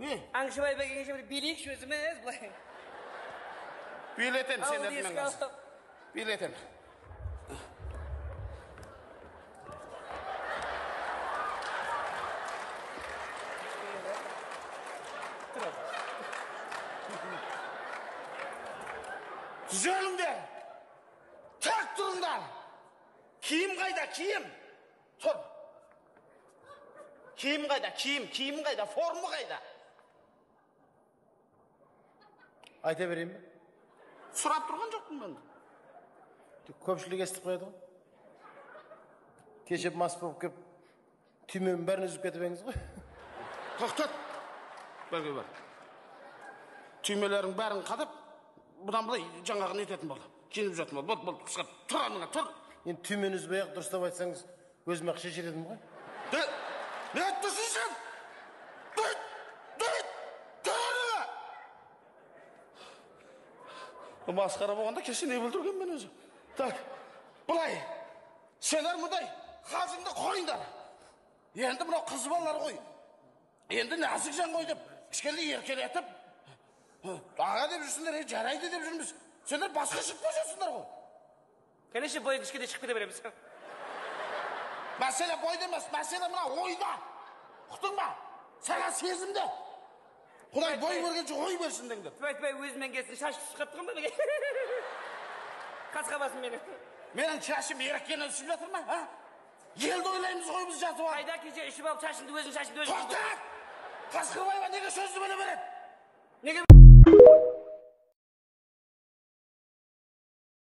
Аңшыбай бәкеңше бір билейік сөзіміз былай. Билетем сендермен қазір. Билетем. Düzelіңдер. Tak durunlar. Kiyim kayda, kiyim. Tur. Kiyim kayda, kiyim kayda, formu kayda. Ayta vereyim mi? Surap durgan жоқпын ben. Көпшілік естіп қояды ғой. Кешіп мас болып кеп, түйменің бәрін үзіп кетіп едіңіз ғой. Тоқтат. Бәрге бар. Түймелерің бәрін қадап, бұдан былай жаңағын ететін болды. Кеніп жатын болды. Болды, қысқап, тұр аныңа, тұр. Енді түймен үзбей-ақ дұрыстап айтсаңыз, өзіме-ақ шешер едім ғой. Не айтты сен? Масқара болғанда кеше не бүлдірген мен өзі. Так, былай, сендер мұндай қазыңды қойыңдар. Енді мынау қыз балалар ғой. Енді нәзік жан ғой деп, кішкене еркелетіп, аға деп жүрсіңдер, жарайды деп жүрміз. Сендер басқа шығып қойсыңдар ғой. Кәнеше бойы кішкене шығып кете береміз. Мәселе бойда емес, мәселе мына ойда. Ұқтың ба? Саған сезімде. Құдай бой бергенше ой берсін деңдер. Айтпай өзімен келсін, шаш түсіп қаптығын ба? Қасқа басын мені. Менің шашым ереккені үсіп жатыр ма? Елді ойлаймыз ғой біз жатып алып. Қайда кеше ішіп алып шашыңды өзің шашыңды өзің. Тоқтат! Қасқырбаева неге сөзді бөле береді? Неге?